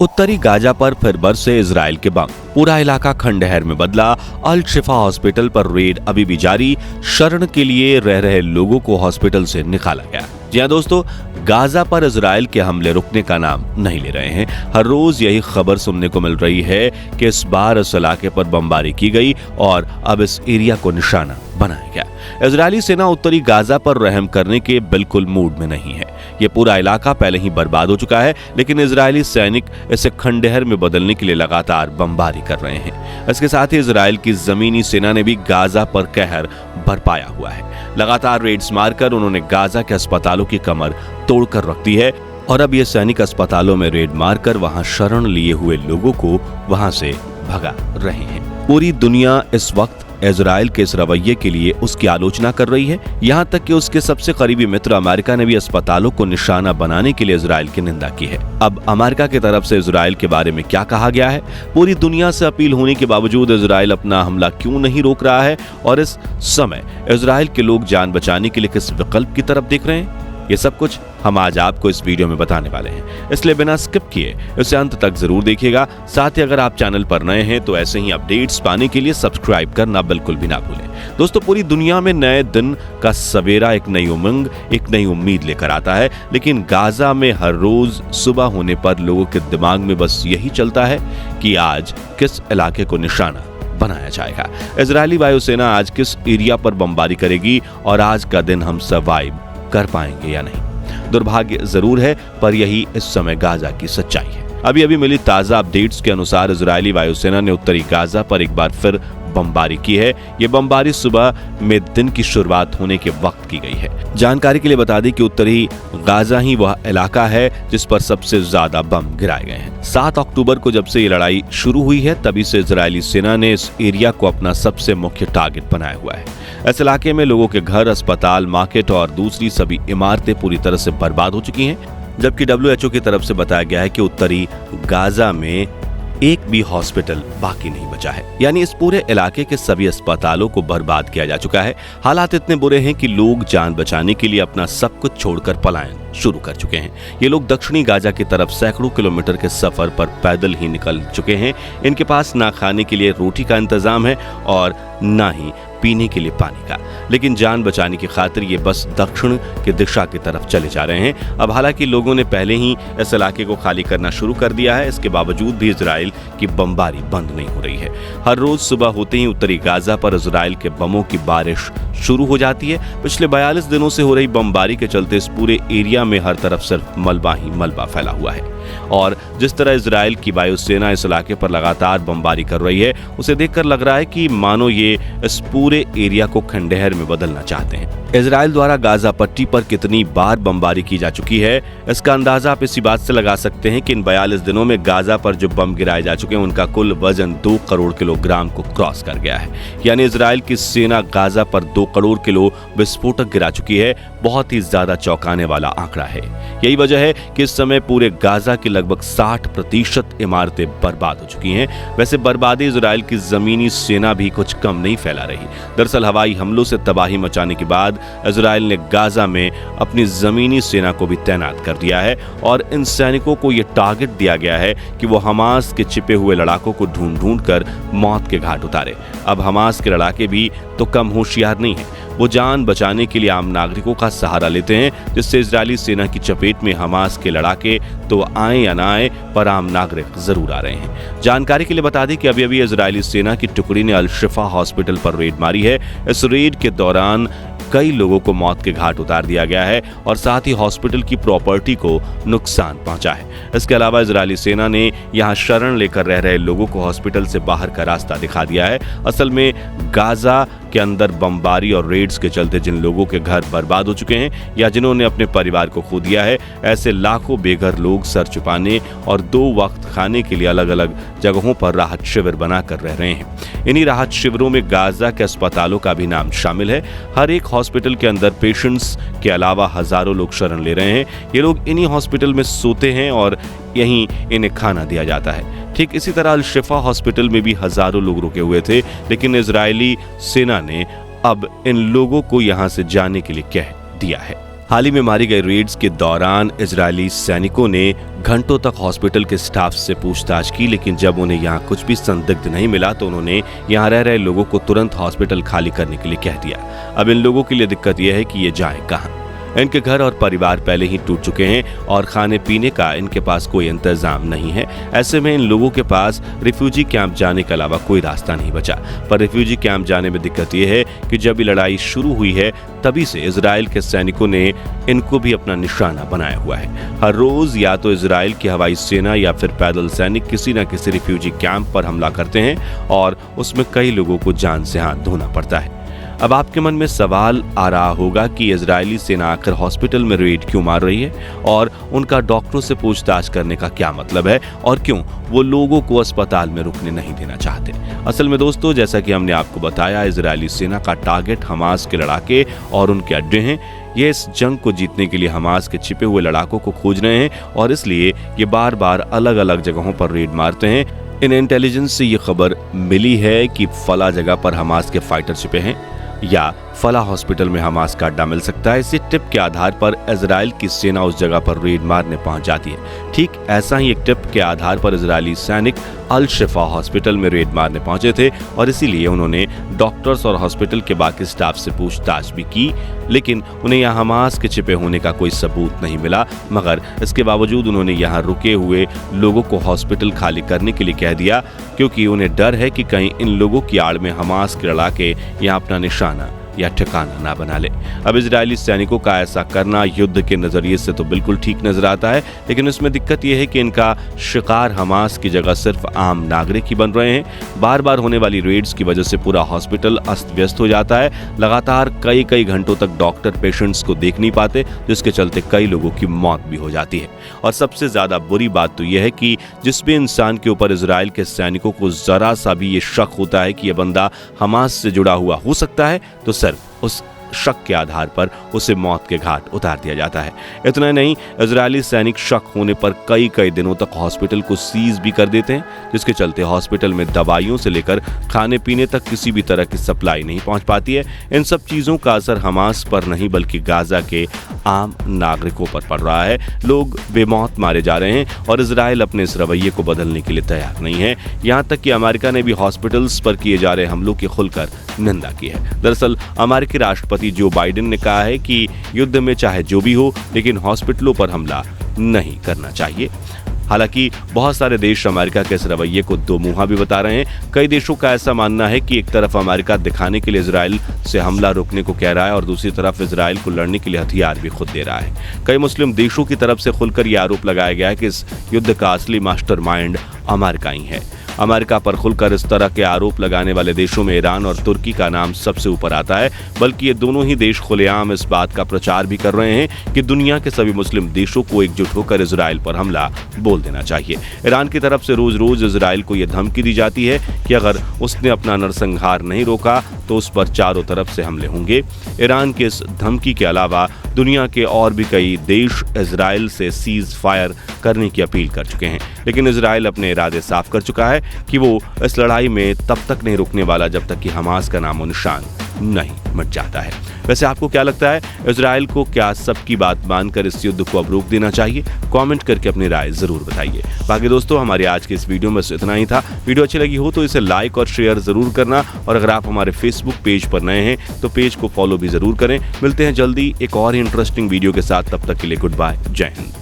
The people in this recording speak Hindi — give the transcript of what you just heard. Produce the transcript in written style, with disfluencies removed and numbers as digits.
उत्तरी गाजा पर फिर बरसे इजराइल के बम, पूरा इलाका खंडहर में बदला। अल शिफा हॉस्पिटल पर रेड अभी भी जारी, शरण के लिए रह रहे लोगों को हॉस्पिटल से निकाला गया। जी हाँ दोस्तों, गाजा पर इजराइल के हमले रुकने का नाम नहीं ले रहे हैं। हर रोज यही खबर सुनने को मिल रही है कि इस बार इस इलाके पर बमबारी की गई और अब इस एरिया को निशाना बनाया गया। इजरायली सेना उत्तरी गाजा पर रहम करने के बिल्कुल मूड में नहीं है। ये पूरा इलाका पहले ही बर्बाद हो चुका है, लेकिन इजरायली सैनिक इसे खंडहर में बदलने के लिए लगातार बमबारी कर रहे हैं। इसके साथ ही इजराइल की जमीनी सेना ने भी गाजा पर कहर बरपाया हुआ है। लगातार रेड्स मारकर उन्होंने गाजा के अस्पतालों की कमर तोड़कर रख दी है और अब ये सैनिक अस्पतालों में रेड मारकर वहां शरण लिए हुए लोगों को वहां से भगा रहे हैं। पूरी दुनिया इस वक्त इजराइल के इस रवैये के लिए उसकी आलोचना कर रही है। यहां तक कि उसके सबसे करीबी मित्र अमेरिका ने भी अस्पतालों को निशाना बनाने के लिए इजराइल की निंदा की है। अब अमेरिका की तरफ से इजराइल के बारे में क्या कहा गया है, पूरी दुनिया से अपील होने के बावजूद इजराइल अपना हमला क्यों नहीं रोक रहा है और इस समय इजराइल के लोग जान बचाने के लिए किस विकल्प की तरफ देख रहे हैं, ये सब कुछ हम आज आपको इस वीडियो में बताने वाले हैं। इसलिए बिना स्किप किए इसे अंत तक जरूर देखिएगा। साथ ही अगर आप चैनल पर नए हैं तो ऐसे ही अपडेट्स पाने के लिए सब्सक्राइब करना बिल्कुल भी ना भूलें। दोस्तों, पूरी दुनिया में नए दिन का सवेरा एक नई उमंग, एक नई उम्मीद लेकर आता है, लेकिन गाजा में हर रोज सुबह होने पर लोगों के दिमाग में बस यही चलता है कि आज किस इलाके को निशाना बनाया जाएगा। इजरायली वायुसेना आज किस एरिया पर बमबारी करेगी और आज का दिन हम सर्वाइव कर पाएंगे या नहीं। दुर्भाग्य जरूर है, पर यही इस समय गाजा की सच्चाई है। अभी अभी मिली ताजा अपडेट्स के अनुसार इजरायली वायुसेना ने उत्तरी गाजा पर एक बार फिर बमबारी की है। ये बमबारी सुबह में दिन की शुरुआत होने के वक्त की गई है। जानकारी के लिए बता दें कि उत्तरी गाजा ही वह इलाका है जिस पर सबसे ज्यादा बम गिराए गए हैं। 7 अक्टूबर को जब से ये लड़ाई शुरू हुई है, तभी से इजरायली सेना ने इस एरिया को अपना सबसे मुख्य टारगेट बनाया हुआ है। इस इलाके में लोगों के घर, अस्पताल, मार्केट और दूसरी सभी इमारतें पूरी तरह से बर्बाद हो चुकी हैं, जबकि WHO की तरफ से बताया गया है कि उत्तरी गाजा में एक भी हॉस्पिटल बाकी नहीं बचा है। यानी इस पूरे इलाके के सभी अस्पतालों को बर्बाद किया जा चुका है। हालात इतने बुरे हैं कि लोग जान बचाने के लिए अपना सब कुछ छोड़कर पलायन शुरू कर चुके हैं। ये लोग दक्षिणी गाजा की तरफ सैकड़ों किलोमीटर के सफर पर पैदल ही निकल चुके हैं। इनके पास ना खाने के लिए रोटी का इंतजाम है और ना ही पीने के लिए पानी का, लेकिन जान बचाने की खातिर ये बस दक्षिण की दिशा की तरफ चले जा रहे हैं। अब हालांकि लोगों ने पहले ही इस इलाके को खाली करना शुरू कर दिया है, इसके बावजूद भी इजराइल की बमबारी बंद नहीं हो रही है। हर रोज सुबह होते ही उत्तरी गाजा पर इजराइल के बमों की बारिश शुरू हो जाती है। पिछले 42 दिनों से हो रही बमबारी के चलते इस पूरे एरिया में हर तरफ सिर्फ मलबा ही मलबा फैला हुआ है और जिस तरह इजराइल की वायुसेना इस इलाके पर लगातार बमबारी कर रही है, उसे देखकर लग रहा है कि मानो ये इस पूरे एरिया को खंडहर में बदलना चाहते हैं। इजराइल द्वारा गाजा पट्टी पर कितनी बार बमबारी की जा चुकी है, इसका अंदाजा आप इसी बात से लगा सकते हैं कि इन 42 दिनों में गाजा पर जो बम गिराए जा चुके हैं उनका कुल वजन 2 करोड़ किलोग्राम को क्रॉस कर गया है। यानी इजराइल की सेना गाजा पर 2 करोड़ किलो विस्फोटक गिरा चुकी है। बहुत ही ज्यादा चौंकाने वाला आंकड़ा है। यही वजह है कि इस समय पूरे गाजा की लगभग 60% इमारतें बर्बाद हो चुकी हैं। वैसे बर्बादी इजराइल की जमीनी सेना भी कुछ कम नहीं फैला रही। दरअसल हवाई हमलों से तबाही मचाने के बाद इजराइल ने गाजा में अपनी जमीनी सेना को भी तैनात कर दिया है और इन सैनिकों को यह टारगेट दिया गया है कि वो हमास के छिपे हुए लड़ाकों को ढूंढ कर मौत के घाट उतारे। अब हमास के लड़ाके भी तो कम होशियार नहीं है, वो जान बचाने के लिए आम नागरिकों का सहारा लेते हैं, जिससे इजरायली सेना की चपेट में हमास के लड़ाके तो आए या ना आए, पर आम नागरिक जरूर आ रहे हैं। जानकारी के लिए बता दें कि अभी इजरायली सेना की टुकड़ी ने अल शिफा हॉस्पिटल पर रेड मारी है। इस रेड के दौरान कई लोगों को मौत के घाट उतार दिया गया है और साथ ही हॉस्पिटल की प्रॉपर्टी को नुकसान पहुंचा है। इसके अलावा इजरायली सेना ने यहां शरण लेकर रह रहे लोगों को हॉस्पिटल से बाहर का रास्ता दिखा दिया है। असल में गाजा के अंदर बमबारी और रेड्स के चलते जिन लोगों के घर बर्बाद हो चुके हैं या जिन्होंने अपने परिवार को खो दिया है, ऐसे लाखों बेघर लोग सर छुपाने और 2 वक्त खाने के लिए अलग अलग जगहों पर राहत शिविर बनाकर रह रहे हैं। इन्हीं राहत शिविरों में गाजा के अस्पतालों का भी नाम शामिल है। हर एक हॉस्पिटल के अंदर पेशेंट्स के अलावा हजारों लोग शरण ले रहे हैं। ये लोग इन्हीं हॉस्पिटल में सोते हैं और यहीं इन्हें खाना दिया जाता है। ठीक इसी तरह अल शिफा हॉस्पिटल में भी हजारों लोग रुके हुए थे, लेकिन इजरायली सेना ने अब इन लोगों को यहां से जाने के लिए कह दिया है। हाल ही में मारी गई रेड्स के दौरान इजरायली सैनिकों ने घंटों तक हॉस्पिटल के स्टाफ से पूछताछ की, लेकिन जब उन्हें यहाँ कुछ भी संदिग्ध नहीं मिला तो उन्होंने यहाँ रह रहे लोगों को तुरंत हॉस्पिटल खाली करने के लिए कह दिया। अब इन लोगों के लिए दिक्कत यह है कि ये जाएं कहाँ। इनके घर और परिवार पहले ही टूट चुके हैं और खाने पीने का इनके पास कोई इंतजाम नहीं है। ऐसे में इन लोगों के पास रिफ्यूजी कैंप जाने के अलावा कोई रास्ता नहीं बचा। पर रिफ्यूजी कैंप जाने में दिक्कत यह है कि जब ये लड़ाई शुरू हुई है तभी से इजराइल के सैनिकों ने इनको भी अपना निशाना बनाया हुआ है। हर रोज या तो इजराइल की हवाई सेना या फिर पैदल सैनिक किसी न किसी रिफ्यूजी कैंप पर हमला करते हैं और उसमें कई लोगों को जान से हाथ धोना पड़ता है। अब आपके मन में सवाल आ रहा होगा कि इजरायली सेना आखिर हॉस्पिटल में रेड क्यों मार रही है और उनका डॉक्टरों से पूछताछ करने का क्या मतलब है और क्यों वो लोगों को अस्पताल में रुकने नहीं देना चाहते। असल में दोस्तों, जैसा कि हमने आपको बताया, इजरायली सेना का टारगेट हमास के लड़ाके और उनके अड्डे हैं। ये इस जंग को जीतने के लिए हमास के छिपे हुए लड़ाकों को खोज रहे हैं और इसलिए ये बार बार अलग अलग जगहों पर रेड मारते हैं। इन इंटेलिजेंस से ये खबर मिली है कि फला जगह पर हमास के फाइटर छिपे हैं या फला हॉस्पिटल में हमास का अड्डा मिल सकता है। इसी टिप के आधार पर इजराइल की सेना उस जगह पर रेड मारने पहुंच जाती है। ठीक ऐसा ही एक टिप के आधार पर इजरायली सैनिक अल शिफा हॉस्पिटल में रेड मारने पहुंचे थे और इसीलिए उन्होंने डॉक्टर्स और हॉस्पिटल के बाकी स्टाफ से पूछताछ भी की, लेकिन उन्हें यहाँ हमास के छिपे होने का कोई सबूत नहीं मिला। मगर इसके बावजूद उन्होंने यहाँ रुके हुए लोगों को हॉस्पिटल खाली करने के लिए कह दिया, क्योंकि उन्हें डर है कि कहीं इन लोगों की आड़ में हमास के लड़ाके यहाँ अपना निशाना या ठिकाना ना बना ले। अब इजरायली सैनिकों का ऐसा करना युद्ध के नजरिए से तो बिल्कुल ठीक नजर आता है, लेकिन इसमें दिक्कत यह है कि इनका शिकार हमास की जगह सिर्फ आम नागरिक ही बन रहे हैं। बार बार होने वाली रेड्स की वजह से पूरा हॉस्पिटल अस्त व्यस्त हो जाता है। लगातार कई घंटों तक डॉक्टर पेशेंट्स को देख नहीं पाते, जिसके चलते कई लोगों की मौत भी हो जाती है। और सबसे ज्यादा बुरी बात तो यह है कि जिस भी इंसान के ऊपर इजराइल के सैनिकों को जरा सा भी ये शक होता है कि यह बंदा हमास से जुड़ा हुआ हो सकता है तो उस शक के आधार पर उसे मौत के घाट उतार दिया जाता है। इतना नहीं, इजरायली सैनिक शक होने पर कई दिनों तक हॉस्पिटल को सीज भी कर देते हैं, जिसके चलते हॉस्पिटल में दवाइयों से लेकर खाने पीने तक किसी भी तरह की सप्लाई नहीं पहुंच पाती है। इन सब चीजों का असर हमास पर नहीं बल्कि गाजा के आम नागरिकों पर पड़ रहा है। लोग बेमौत मारे जा रहे हैं और इजराइल अपने इस रवैये को बदलने के लिए तैयार नहीं है। यहाँ तक कि अमेरिका ने भी हॉस्पिटल्स पर किए जा रहे हमलों की खुलकर निंदा की है। दरअसल अमेरिकी राष्ट्रपति जो बाइडेन ने कहा है कि युद्ध में चाहे जो भी हो, लेकिन हॉस्पिटलों पर हमला नहीं करना चाहिए। हालांकि बहुत सारे देश अमेरिका के इस रवैये को दो मुंहा भी बता रहे हैं। कई देशों का ऐसा मानना है कि एक तरफ अमेरिका दिखाने के लिए इजराइल से हमला रोकने को कह रहा है और दूसरी तरफ इजराइल को लड़ने के लिए हथियार भी खुद दे रहा है। कई मुस्लिम देशों की तरफ से खुलकर यह आरोप लगाया गया है कि इस युद्ध का असली मास्टरमाइंड अमेरिका ही है। अमेरिका पर खुलकर इस तरह के आरोप लगाने वाले देशों में ईरान और तुर्की का नाम सबसे ऊपर आता है, बल्कि ये दोनों ही देश खुलेआम इस बात का प्रचार भी कर रहे हैं कि दुनिया के सभी मुस्लिम देशों को एकजुट होकर इजराइल पर हमला बोल देना चाहिए। ईरान की तरफ से रोज इजराइल को यह धमकी दी जाती है कि अगर उसने अपना नरसंहार नहीं रोका तो उस पर चारों तरफ से हमले होंगे। ईरान की इस धमकी के अलावा दुनिया के और भी कई देश इजराइल से सीज फायर करने की अपील कर चुके हैं, लेकिन इजराइल अपने इरादे साफ कर चुका है कि वो इस लड़ाई में तब तक नहीं रुकने वाला जब तक कि हमास का नामो निशान नहीं मिट जाता है। वैसे आपको क्या लगता है, इजराइल को क्या सबकी बात मानकर इस युद्ध को अब रोक देना चाहिए? कमेंट करके अपनी राय जरूर बताइए। बाकी दोस्तों, हमारे आज के इस वीडियो में इतना ही था। वीडियो अच्छी लगी हो तो इसे लाइक और शेयर जरूर करना, और अगर आप हमारे फेसबुक पेज पर नए हैं तो पेज को फॉलो भी जरूर करें। मिलते हैं जल्दी एक और इंटरेस्टिंग वीडियो के साथ, तब तक के लिए गुड बाय, जय हिंद।